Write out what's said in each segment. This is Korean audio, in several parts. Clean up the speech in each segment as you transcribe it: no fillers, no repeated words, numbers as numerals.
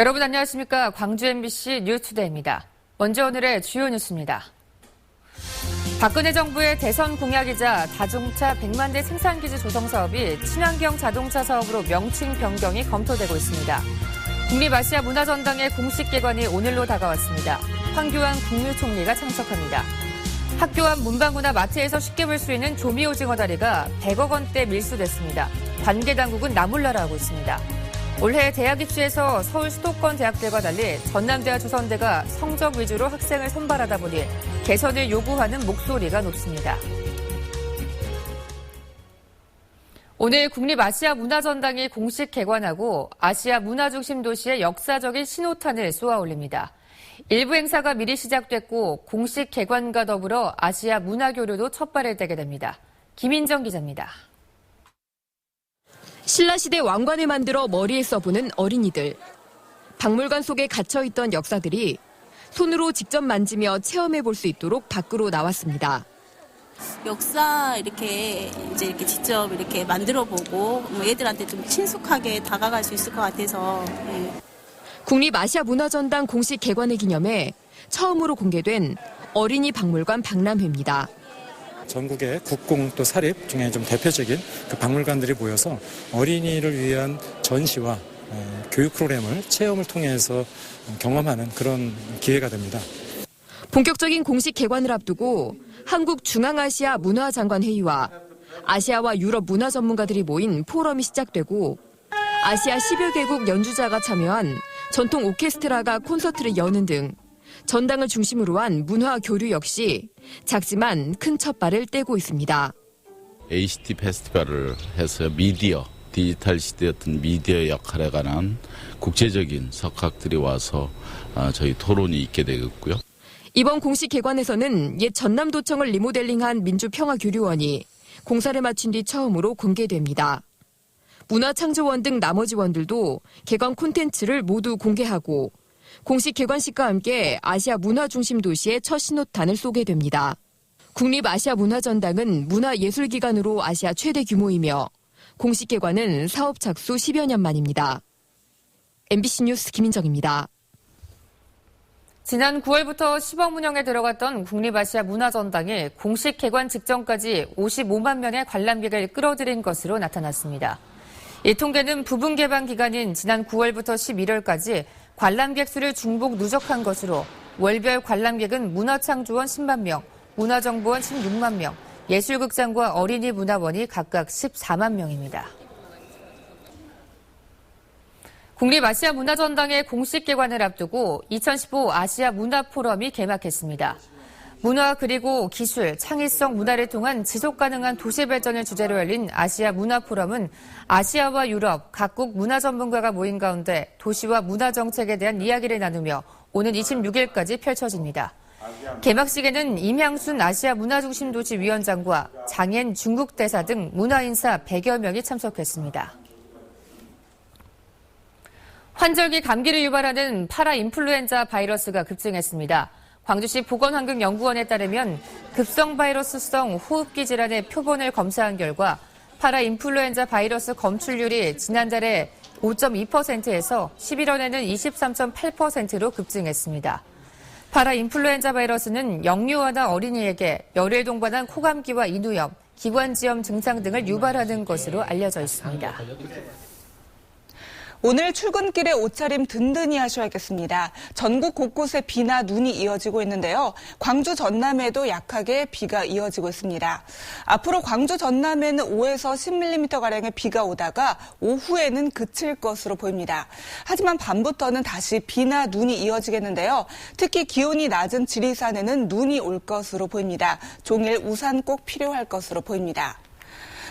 여러분 안녕하십니까? 광주 MBC 뉴스투데이입니다. 먼저 오늘의 주요 뉴스입니다. 박근혜 정부의 대선 공약이자 자동차 100만 대 생산기지 조성 사업이 친환경 자동차 사업으로 명칭 변경이 검토되고 있습니다. 국립아시아 문화전당의 공식 개관이 오늘로 다가왔습니다. 황교안 국무총리가 참석합니다. 학교 앞 문방구나 마트에서 쉽게 볼 수 있는 조미오징어 다리가 100억 원대 밀수됐습니다. 관계당국은 나몰라라 하고 있습니다. 올해 대학 입시에서 서울 수도권 대학들과 달리 전남대와 조선대가 성적 위주로 학생을 선발하다 보니 개선을 요구하는 목소리가 높습니다. 오늘 국립아시아 문화전당이 공식 개관하고 아시아 문화중심 도시의 역사적인 신호탄을 쏘아올립니다. 일부 행사가 미리 시작됐고 공식 개관과 더불어 아시아 문화교류도 첫 발을 떼게 됩니다. 김인정 기자입니다. 신라시대 왕관을 만들어 머리에 써보는 어린이들. 박물관 속에 갇혀있던 역사들이 손으로 직접 만지며 체험해볼 수 있도록 밖으로 나왔습니다. 역사 이렇게 직접 이렇게 만들어보고 애들한테 좀 친숙하게 다가갈 수 있을 것 같아서. 국립아시아문화전당 공식 개관을 기념해 처음으로 공개된 어린이 박물관 박람회입니다. 전국의 국공 또 사립 중에 좀 대표적인 그 박물관들이 모여서 어린이를 위한 전시와 교육 프로그램을 체험을 통해서 경험하는 그런 기회가 됩니다. 본격적인 공식 개관을 앞두고 한국중앙아시아 문화장관회의와 아시아와 유럽 문화 전문가들이 모인 포럼이 시작되고 아시아 10여 개국 연주자가 참여한 전통 오케스트라가 콘서트를 여는 등 전당을 중심으로 한 문화 교류 역시 작지만 큰 첫발을 떼고 있습니다. ACT 페스티벌을 해서 미디어, 디지털 시대의 어떤 미디어 역할에 관한 국제적인 석학들이 와서 저희 토론이 있게 되겠고요. 이번 공식 개관에서는 옛 전남도청을 리모델링한 민주평화교류원이 공사를 마친 뒤 처음으로 공개됩니다. 문화창조원 등 나머지 원들도 개관 콘텐츠를 모두 공개하고 공식 개관식과 함께 아시아 문화중심 도시의 첫 신호탄을 쏘게 됩니다. 국립아시아문화전당은 문화예술기관으로 아시아 최대 규모이며 공식 개관은 사업 착수 10여 년 만입니다. MBC 뉴스 김인정입니다. 지난 9월부터 시범 운영에 들어갔던 국립아시아 문화전당이 공식 개관 직전까지 55만 명의 관람객을 끌어들인 것으로 나타났습니다. 이 통계는 부분 개방 기간인 지난 9월부터 11월까지 관람객 수를 중복 누적한 것으로 월별 관람객은 문화창조원 10만 명, 문화정보원 16만 명, 예술극장과 어린이 문화원이 각각 14만 명입니다. 국립아시아 문화전당의 공식 개관을 앞두고 2015 아시아 문화포럼이 개막했습니다. 문화 그리고 기술, 창의성 문화를 통한 지속가능한 도시 발전을 주제로 열린 아시아 문화포럼은 아시아와 유럽 각국 문화 전문가가 모인 가운데 도시와 문화 정책에 대한 이야기를 나누며 오는 26일까지 펼쳐집니다. 개막식에는 임향순 아시아 문화중심 도시 위원장과 장앤 중국 대사 등 문화인사 100여 명이 참석했습니다. 환절기 감기를 유발하는 파라인플루엔자 바이러스가 급증했습니다. 광주시 보건환경연구원에 따르면 급성 바이러스성 호흡기 질환의 표본을 검사한 결과 파라인플루엔자 바이러스 검출률이 지난달에 5.2%에서 11월에는 23.8%로 급증했습니다. 파라인플루엔자 바이러스는 영유아나 어린이에게 열을 동반한 코감기와 인후염, 기관지염 증상 등을 유발하는 것으로 알려져 있습니다. 오늘 출근길에 옷차림 든든히 하셔야겠습니다. 전국 곳곳에 비나 눈이 이어지고 있는데요. 광주 전남에도 약하게 비가 이어지고 있습니다. 앞으로 광주 전남에는 5에서 10mm가량의 비가 오다가 오후에는 그칠 것으로 보입니다. 하지만 밤부터는 다시 비나 눈이 이어지겠는데요. 특히 기온이 낮은 지리산에는 눈이 올 것으로 보입니다. 종일 우산 꼭 필요할 것으로 보입니다.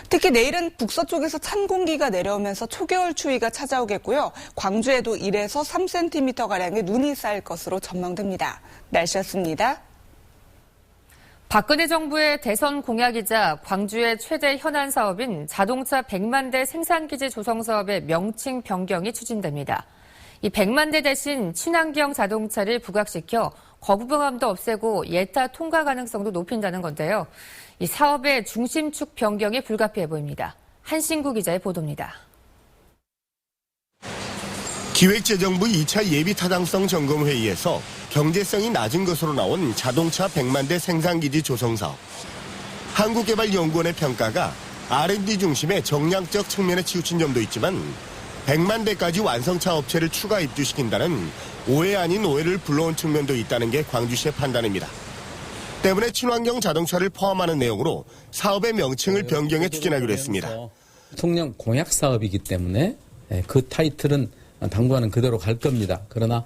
특히 내일은 북서쪽에서 찬 공기가 내려오면서 초겨울 추위가 찾아오겠고요. 광주에도 1에서 3cm가량의 눈이 쌓일 것으로 전망됩니다. 날씨였습니다. 박근혜 정부의 대선 공약이자 광주의 최대 현안 사업인 자동차 100만 대 생산기지 조성 사업의 명칭 변경이 추진됩니다. 이 100만 대 대신 친환경 자동차를 부각시켜 거부감도 없애고 예타 통과 가능성도 높인다는 건데요. 이 사업의 중심축 변경이 불가피해 보입니다. 한신구 기자의 보도입니다. 기획재정부 2차 예비타당성 점검회의에서 경제성이 낮은 것으로 나온 자동차 100만 대 생산기지 조성사업. 한국개발연구원의 평가가 R&D 중심의 정량적 측면에 치우친 점도 있지만 100만 대까지 완성차 업체를 추가 입주시킨다는 오해 아닌 오해를 불러온 측면도 있다는 게 광주시의 판단입니다. 때문에 친환경 자동차를 포함하는 내용으로 사업의 명칭을 변경해 추진하기로 했습니다. 대통령 공약 사업이기 때문에 그 타이틀은 당분간은 그대로 갈 겁니다. 그러나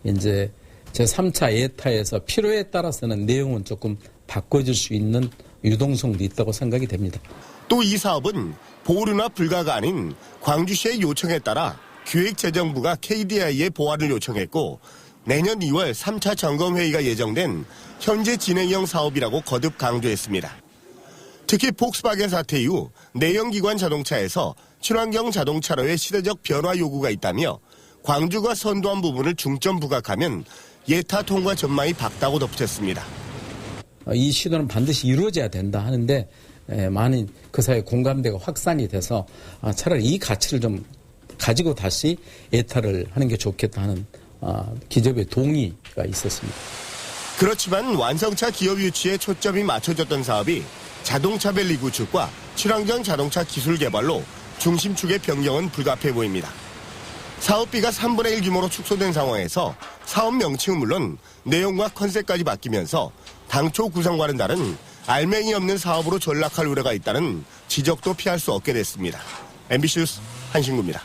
이제 제3차 예타에서 필요에 따라서는 내용은 조금 바꿔줄 수 있는 유동성도 있다고 생각이 됩니다. 또 이 사업은 보류나 불가가 아닌 광주시의 요청에 따라 기획재정부가 KDI에 보완을 요청했고 내년 2월 3차 점검회의가 예정된 현재 진행형 사업이라고 거듭 강조했습니다. 특히 폭스바겐 사태 이후 내연기관 자동차에서 친환경 자동차로의 시대적 변화 요구가 있다며 광주가 선도한 부분을 중점 부각하면 예타 통과 전망이 밝다고 덧붙였습니다. 이 시도는 반드시 이루어져야 된다 하는데 많은 그 사이에 공감대가 확산이 돼서 차라리 이 가치를 좀 가지고 다시 예타를 하는 게 좋겠다 하는 기업의 동의가 있었습니다. 그렇지만 완성차 기업 유치에 초점이 맞춰졌던 사업이 자동차 밸리 구축과 친환경 자동차 기술 개발로 중심축의 변경은 불가피해 보입니다. 사업비가 3분의 1 규모로 축소된 상황에서 사업 명칭은 물론 내용과 컨셉까지 바뀌면서 당초 구상과는 다른 알맹이 없는 사업으로 전락할 우려가 있다는 지적도 피할 수 없게 됐습니다. MBC 뉴스 한신구입니다.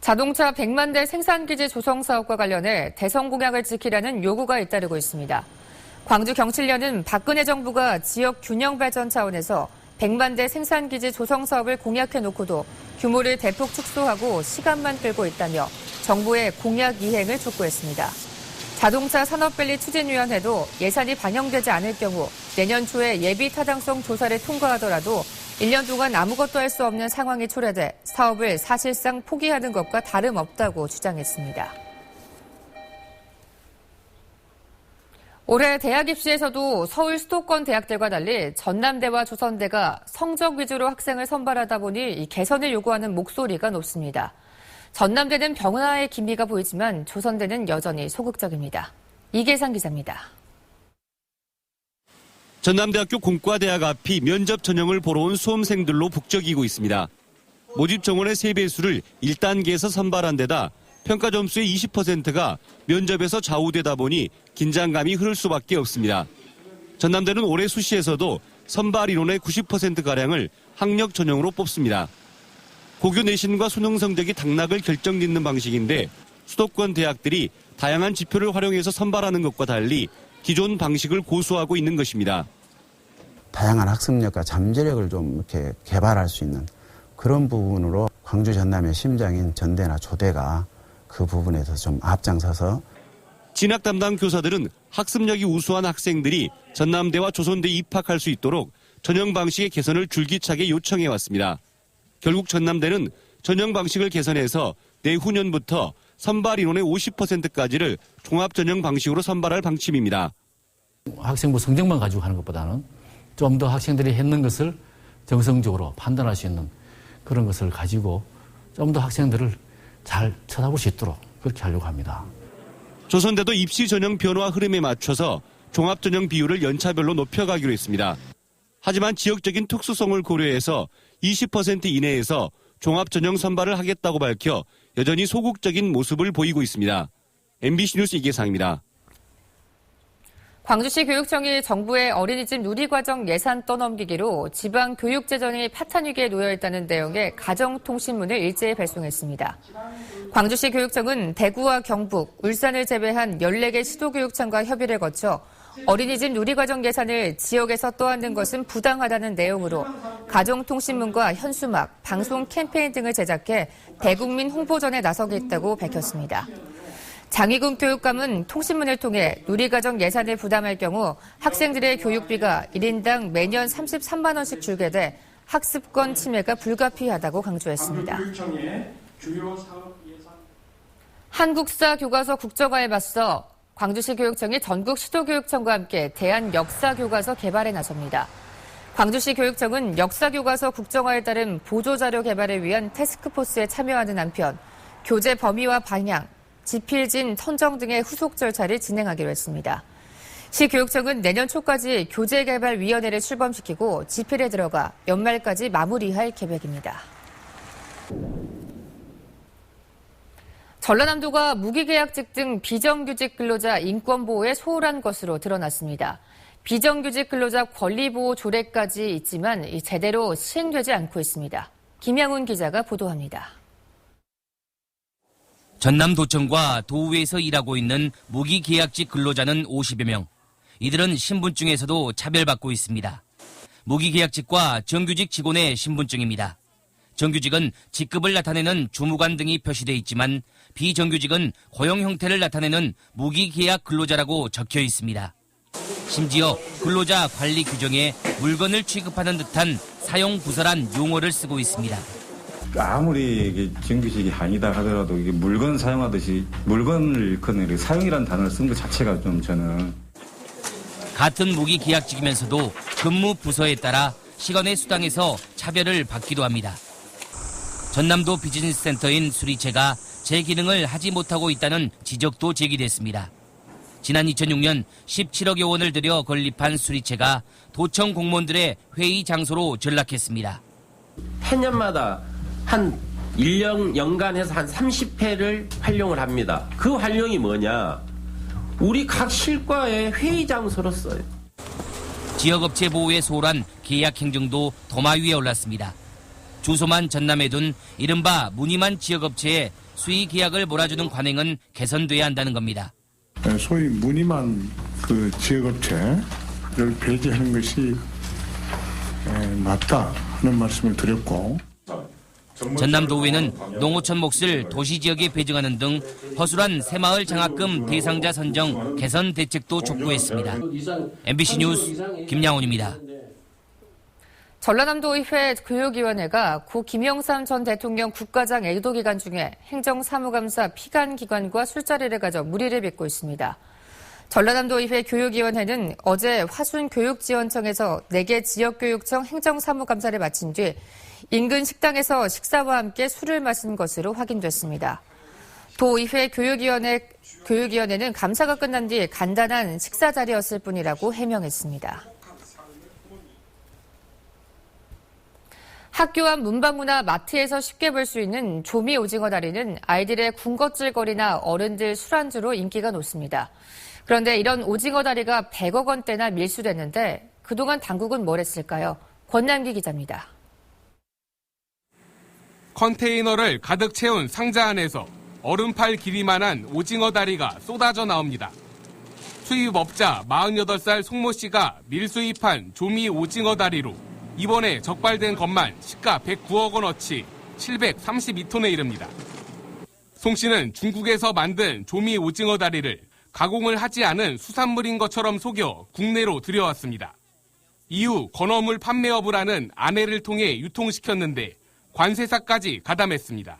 자동차 100만 대 생산기지 조성 사업과 관련해 대선 공약을 지키라는 요구가 잇따르고 있습니다. 광주 경칠련은 박근혜 정부가 지역 균형 발전 차원에서 100만 대 생산기지 조성 사업을 공약해놓고도 규모를 대폭 축소하고 시간만 끌고 있다며 정부의 공약 이행을 촉구했습니다. 자동차 산업밸리 추진위원회도 예산이 반영되지 않을 경우 내년 초에 예비 타당성 조사를 통과하더라도 1년 동안 아무것도 할 수 없는 상황이 초래돼 사업을 사실상 포기하는 것과 다름없다고 주장했습니다. 올해 대학 입시에서도 서울 수도권 대학들과 달리 전남대와 조선대가 성적 위주로 학생을 선발하다 보니 이 개선을 요구하는 목소리가 높습니다. 전남대는 변화의 기미가 보이지만 조선대는 여전히 소극적입니다. 이계상 기자입니다. 전남대학교 공과대학 앞이 면접 전형을 보러 온 수험생들로 북적이고 있습니다. 모집 정원의 3배수를 1단계에서 선발한 데다 평가 점수의 20%가 면접에서 좌우되다 보니 긴장감이 흐를 수밖에 없습니다. 전남대는 올해 수시에서도 선발 인원의 90%가량을 학력 전형으로 뽑습니다. 고교 내신과 수능 성적이 당락을 결정짓는 방식인데 수도권 대학들이 다양한 지표를 활용해서 선발하는 것과 달리 기존 방식을 고수하고 있는 것입니다. 다양한 학습력과 잠재력을 좀 이렇게 개발할 수 있는 그런 부분으로 광주 전남의 심장인 전대나 조대가 그 부분에서 좀 앞장서서 진학 담당 교사들은 학습력이 우수한 학생들이 전남대와 조선대에 입학할 수 있도록 전형 방식의 개선을 줄기차게 요청해 왔습니다. 결국 전남대는 전형 방식을 개선해서 내후년부터 선발 인원의 50%까지를 종합전형 방식으로 선발할 방침입니다. 학생부 성적만 가지고 하는 것보다는 좀 더 학생들이 했는 것을 정성적으로 판단할 수 있는 그런 것을 가지고 좀 더 학생들을 잘 쳐다볼 수 있도록 그렇게 하려고 합니다. 조선대도 입시 전형 변화 흐름에 맞춰서 종합 전형 비율을 연차별로 높여가기로 했습니다. 하지만 지역적인 특수성을 고려해서 20% 이내에서 종합 전형 선발을 하겠다고 밝혀 여전히 소극적인 모습을 보이고 있습니다. MBC 뉴스 이계상입니다. 광주시 교육청이 정부의 어린이집 누리과정 예산 떠넘기기로 지방 교육 재정이 파탄 위기에 놓여 있다는 내용의 가정통신문을 일제히 발송했습니다. 광주시 교육청은 대구와 경북, 울산을 제외한 14개 시도교육청과 협의를 거쳐 어린이집 누리과정 예산을 지역에서 떠안는 것은 부당하다는 내용으로 가정통신문과 현수막, 방송 캠페인 등을 제작해 대국민 홍보전에 나서겠다고 밝혔습니다. 장희근 교육감은 통신문을 통해 누리과정 예산을 부담할 경우 학생들의 교육비가 1인당 매년 33만 원씩 줄게 돼 학습권 침해가 불가피하다고 강조했습니다. 한국사 교과서 국정화에 맞서 광주시 교육청이 전국 시도교육청과 함께 대한역사교과서 개발에 나섭니다. 광주시 교육청은 역사교과서 국정화에 따른 보조자료 개발을 위한 태스크포스에 참여하는 한편 교재 범위와 방향, 지필진 선정 등의 후속 절차를 진행하기로 했습니다. 시교육청은 내년 초까지 교재개발위원회를 출범시키고 집필에 들어가 연말까지 마무리할 계획입니다. 전라남도가 무기계약직 등 비정규직 근로자 인권보호에 소홀한 것으로 드러났습니다. 비정규직 근로자 권리보호 조례까지 있지만 제대로 시행되지 않고 있습니다. 김양훈 기자가 보도합니다. 전남도청과 도의회에서 일하고 있는 무기계약직 근로자는 50여 명. 이들은 신분증에서도 차별받고 있습니다. 무기계약직과 정규직 직원의 신분증입니다. 정규직은 직급을 나타내는 주무관 등이 표시돼 있지만 비정규직은 고용 형태를 나타내는 무기계약 근로자라고 적혀 있습니다. 심지어 근로자 관리 규정에 물건을 취급하는 듯한 사용부설한 용어를 쓰고 있습니다. 아무리 이게 정규직이 아니다 하더라도 이게 물건 사용하듯이 물건을 일컫는 사용이라는 단어를 쓴 것 자체가 좀 저는 같은 무기계약직이면서도 근무 부서에 따라 시간의 수당에서 차별을 받기도 합니다. 전남도 비즈니스 센터인 수리체가 제 기능을 하지 못하고 있다는 지적도 제기됐습니다. 지난 2006년 17억여 원을 들여 건립한 수리체가 도청 공무원들의 회의 장소로 전락했습니다. 해년마다 한 1년 연간해서 한 30회를 활용을 합니다. 그 활용이 뭐냐? 우리 각 실과의 회의 장소로 써요. 지역업체 보호에 소홀한 계약 행정도 도마 위에 올랐습니다. 주소만 전남에 둔 이른바 무늬만 지역업체에 수의 계약을 몰아주는 관행은 개선돼야 한다는 겁니다. 소위 무늬만 그 지역업체를 배제하는 것이 맞다 하는 말씀을 드렸고 전남도의회는 농어촌 몫을 도시지역에 배정하는 등 허술한 새마을 장학금 대상자 선정 개선 대책도 촉구했습니다. MBC 뉴스 김양훈입니다. 전라남도의회 교육위원회가 고 김영삼 전 대통령 국가장 애도 기간 중에 행정사무감사 피감 기관과 술자리를 가져 물의를 빚고 있습니다. 전라남도의회 교육위원회는 어제 화순교육지원청에서 4개 지역교육청 행정사무감사를 마친 뒤 인근 식당에서 식사와 함께 술을 마신 것으로 확인됐습니다. 도의회 교육위원회는 감사가 끝난 뒤 간단한 식사 자리였을 뿐이라고 해명했습니다. 학교 앞 문방구나 마트에서 쉽게 볼 수 있는 조미 오징어 다리는 아이들의 군것질거리나 어른들 술안주로 인기가 높습니다. 그런데 이런 오징어 다리가 100억 원대나 밀수됐는데 그동안 당국은 뭘 했을까요? 권남기 기자입니다. 컨테이너를 가득 채운 상자 안에서 얼음팔 길이만한 오징어 다리가 쏟아져 나옵니다. 수입업자 48살 송모 씨가 밀수입한 조미 오징어 다리로 이번에 적발된 것만 시가 109억 원어치 732톤에 이릅니다. 송 씨는 중국에서 만든 조미 오징어 다리를 가공을 하지 않은 수산물인 것처럼 속여 국내로 들여왔습니다. 이후 건어물 판매업을 하는 아내를 통해 유통시켰는데 관세사까지 가담했습니다.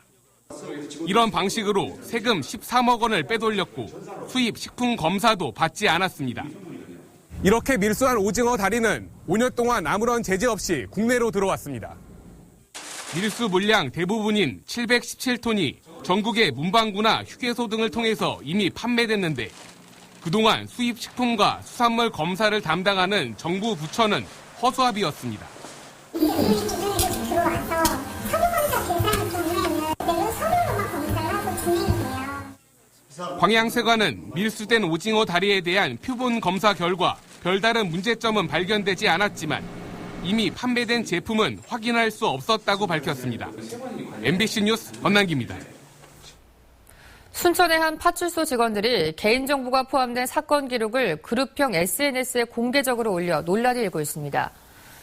이런 방식으로 세금 13억 원을 빼돌렸고 수입 식품 검사도 받지 않았습니다. 이렇게 밀수한 오징어 다리는 5년 동안 아무런 제재 없이 국내로 들어왔습니다. 밀수 물량 대부분인 717톤이 전국의 문방구나 휴게소 등을 통해서 이미 판매됐는데 그동안 수입식품과 수산물 검사를 담당하는 정부 부처는 허수아비였습니다. 광양세관은 밀수된 오징어 다리에 대한 표본 검사 결과 별다른 문제점은 발견되지 않았지만 이미 판매된 제품은 확인할 수 없었다고 밝혔습니다. MBC 뉴스 권남기입니다. 순천의 한 파출소 직원들이 개인정보가 포함된 사건 기록을 그룹형 SNS에 공개적으로 올려 논란이 일고 있습니다.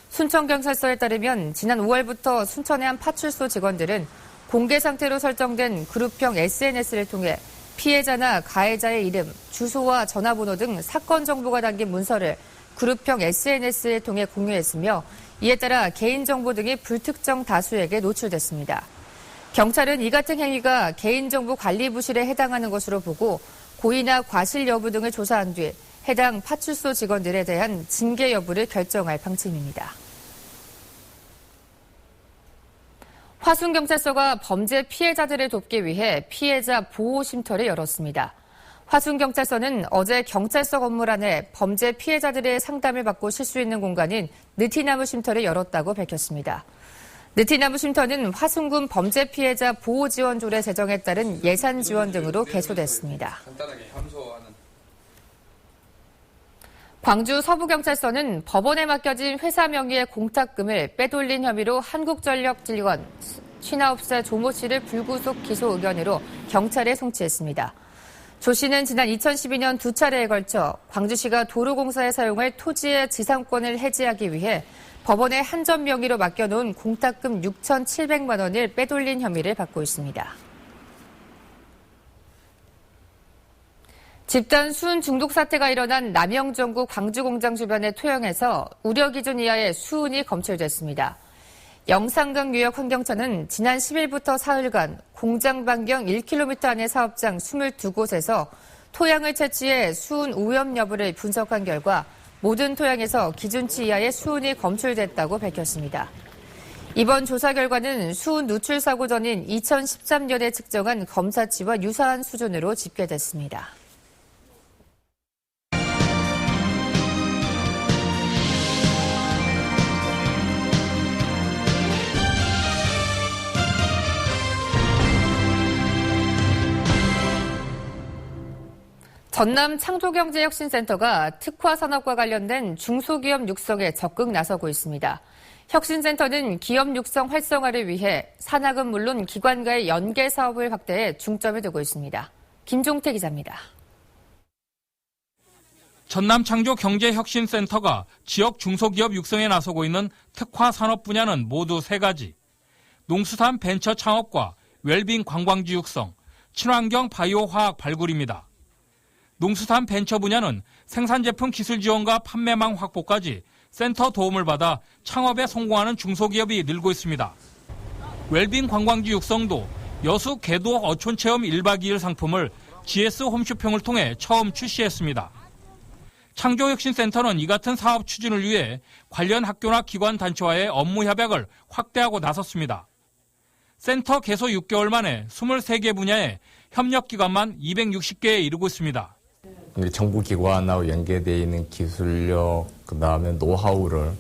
순천경찰서에 따르면 지난 5월부터 순천의 한 파출소 직원들은 공개 상태로 설정된 그룹형 SNS를 통해 피해자나 가해자의 이름, 주소와 전화번호 등 사건 정보가 담긴 문서를 그룹형 SNS를 통해 공유했으며 이에 따라 개인정보 등이 불특정 다수에게 노출됐습니다. 경찰은 이 같은 행위가 개인정보 관리 부실에 해당하는 것으로 보고 고의나 과실 여부 등을 조사한 뒤 해당 파출소 직원들에 대한 징계 여부를 결정할 방침입니다. 화순경찰서가 범죄 피해자들을 돕기 위해 피해자 보호 쉼터를 열었습니다. 화순경찰서는 어제 경찰서 건물 안에 범죄 피해자들의 상담을 받고 쉴 수 있는 공간인 느티나무 쉼터를 열었다고 밝혔습니다. 느티나무 쉼터는 화순군 범죄 피해자 보호 지원조례 제정에 따른 예산 지원 등으로 개소됐습니다. 광주 서부경찰서는 법원에 맡겨진 회사 명의의 공탁금을 빼돌린 혐의로 한국전력 직원 59세 조모 씨를 불구속 기소 의견으로 경찰에 송치했습니다. 조 씨는 지난 2012년 두 차례에 걸쳐 광주시가 도로공사에 사용할 토지의 지상권을 해지하기 위해 법원에 한전 명의로 맡겨놓은 공탁금 6,700만 원을 빼돌린 혐의를 받고 있습니다. 집단 수은 중독 사태가 일어난 남영정구 광주공장 주변의 토양에서 우려 기준 이하의 수은이 검출됐습니다. 영산강 유역환경처는 지난 10일부터 사흘간 공장 반경 1km 안의 사업장 22곳에서 토양을 채취해 수은 오염 여부를 분석한 결과 모든 토양에서 기준치 이하의 수은이 검출됐다고 밝혔습니다. 이번 조사 결과는 수은 누출 사고 전인 2013년에 측정한 검사치와 유사한 수준으로 집계됐습니다. 전남 창조경제혁신센터가 특화산업과 관련된 중소기업 육성에 적극 나서고 있습니다. 혁신센터는 기업 육성 활성화를 위해 산학은 물론 기관과의 연계 사업을 확대해 중점을 두고 있습니다. 김종태 기자입니다. 전남 창조경제혁신센터가 지역 중소기업 육성에 나서고 있는 특화산업 분야는 모두 3가지. 농수산 벤처 창업과 웰빙 관광지 육성, 친환경 바이오 화학 발굴입니다. 농수산 벤처 분야는 생산제품 기술 지원과 판매망 확보까지 센터 도움을 받아 창업에 성공하는 중소기업이 늘고 있습니다. 웰빙 관광지 육성도 여수 개도 어촌체험 1박 2일 상품을 GS 홈쇼핑을 통해 처음 출시했습니다. 창조혁신센터는 이 같은 사업 추진을 위해 관련 학교나 기관 단체와의 업무 협약을 확대하고 나섰습니다. 센터 개소 6개월 만에 23개 분야에 협력기관만 260개에 이르고 있습니다. 정부기관하고 연계되어 있는 기술력, 그다음에 노하우를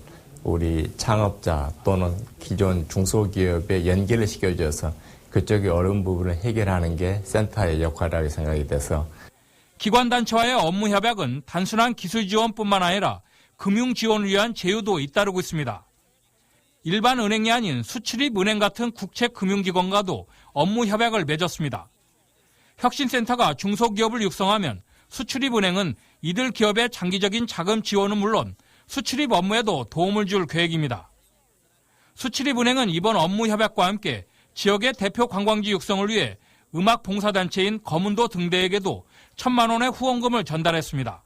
우리 창업자 또는 기존 중소기업에 연계를 시켜줘서 그쪽의 어려운 부분을 해결하는 게 센터의 역할이라고 생각이 돼서 기관 단체와의 업무 협약은 단순한 기술 지원뿐만 아니라 금융 지원을 위한 제휴도 잇따르고 있습니다. 일반 은행이 아닌 수출입 은행 같은 국책 금융기관과도 업무 협약을 맺었습니다. 혁신센터가 중소기업을 육성하면 수출입은행은 이들 기업의 장기적인 자금 지원은 물론 수출입 업무에도 도움을 줄 계획입니다. 수출입은행은 이번 업무 협약과 함께 지역의 대표 관광지 육성을 위해 음악 봉사단체인 검은도 등대에게도 1,000만 원의 후원금을 전달했습니다.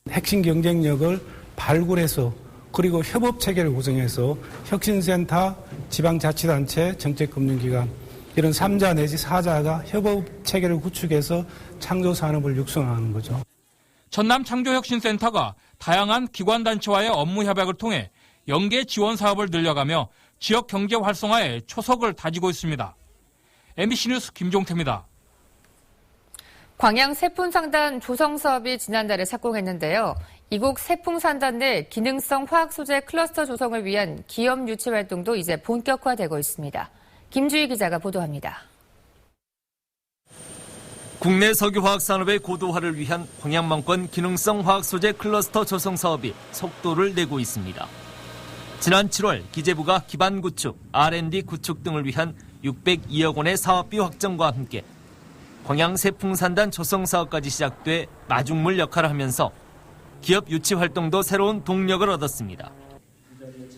핵심 경쟁력을 발굴해서 그리고 협업체계를 구성해서 혁신센터, 지방자치단체, 정책금융기관 이런 3자 내지 4자가 협업체계를 구축해서 창조산업을 육성하는 거죠. 전남 창조혁신센터가 다양한 기관단체와의 업무 협약을 통해 연계 지원 사업을 늘려가며 지역 경제 활성화에 초석을 다지고 있습니다. MBC 뉴스 김종태입니다. 광양 세풍산단 조성 사업이 지난달에 착공했는데요. 이곳 세풍산단 내 기능성 화학 소재 클러스터 조성을 위한 기업 유치 활동도 이제 본격화되고 있습니다. 김주희 기자가 보도합니다. 국내 석유화학 산업의 고도화를 위한 광양만권 기능성 화학 소재 클러스터 조성 사업이 속도를 내고 있습니다. 지난 7월 기재부가 기반 구축, R&D 구축 등을 위한 602억 원의 사업비 확정과 함께 광양 세풍산단 조성 사업까지 시작돼 마중물 역할을 하면서 기업 유치 활동도 새로운 동력을 얻었습니다.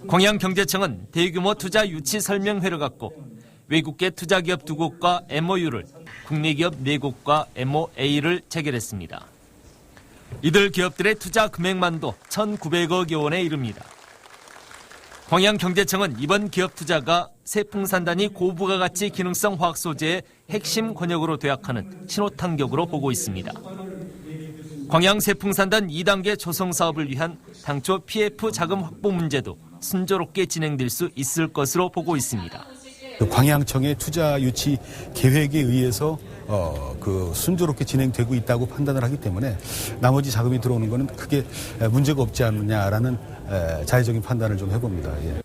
광양경제청은 대규모 투자 유치 설명회를 갖고 외국계 투자기업 2곳과 MOU를, 국내 기업 4곳과 MOA를 체결했습니다. 이들 기업들의 투자 금액만도 1,900억 원에 이릅니다. 광양경제청은 이번 기업 투자가 세풍산단이 고부가 가치 기능성 화학 소재의 핵심 권역으로 도약하는 신호탄격으로 보고 있습니다. 광양 세풍산단 2단계 조성 사업을 위한 당초 PF 자금 확보 문제도 순조롭게 진행될 수 있을 것으로 보고 있습니다. 광양청의 투자 유치 계획에 의해서 순조롭게 진행되고 있다고 판단을 하기 때문에 나머지 자금이 들어오는 것은 크게 문제가 없지 않느냐라는 자의적인 판단을 좀 해봅니다. 예.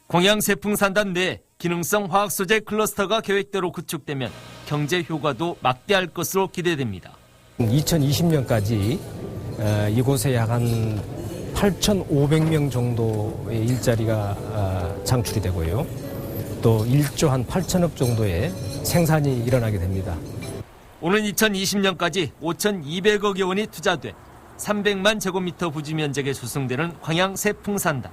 광양세풍산단 내 기능성 화학소재 클러스터가 계획대로 구축되면 경제 효과도 막대할 것으로 기대됩니다. 2020년까지 이곳에 약 한 8,500명 정도의 일자리가 창출이 되고요. 또 1조 한 8천억 정도의 생산이 일어나게 됩니다. 오는 2020년까지 5,200억여 원이 투자돼 300만 제곱미터 부지 면적에 조성되는 광양세풍산단.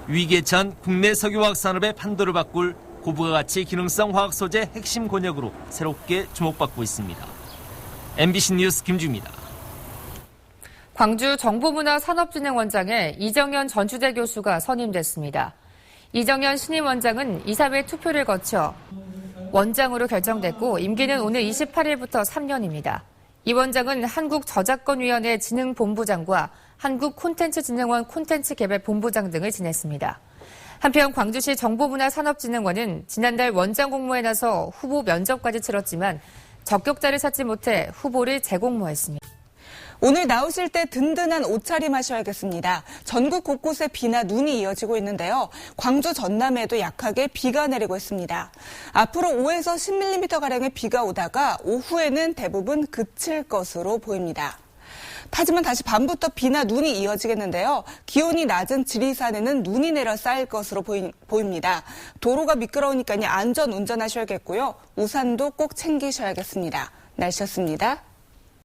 위기에 처한 국내 석유화학 산업의 판도를 바꿀 고부가 가치 기능성 화학 소재 핵심 권역으로 새롭게 주목받고 있습니다. MBC 뉴스 김주입니다. 광주 정보문화산업진흥원장에 이정현 전주대 교수가 선임됐습니다. 이정현 신임 원장은 이사회 투표를 거쳐 원장으로 결정됐고 임기는 오늘 28일부터 3년입니다. 이 원장은 한국저작권위원회 진흥본부장과 한국콘텐츠진흥원 콘텐츠개발본부장 등을 지냈습니다. 한편 광주시 정보문화산업진흥원은 지난달 원장 공모에 나서 후보 면접까지 치렀지만 적격자를 찾지 못해 후보를 재공모했습니다. 오늘 나오실 때 든든한 옷차림 하셔야겠습니다. 전국 곳곳에 비나 눈이 이어지고 있는데요. 광주 전남에도 약하게 비가 내리고 있습니다. 앞으로 5에서 10mm가량의 비가 오다가 오후에는 대부분 그칠 것으로 보입니다. 하지만 다시 밤부터 비나 눈이 이어지겠는데요. 기온이 낮은 지리산에는 눈이 내려 쌓일 것으로 보입니다. 도로가 미끄러우니까 안전 운전하셔야겠고요. 우산도 꼭 챙기셔야겠습니다. 날씨였습니다.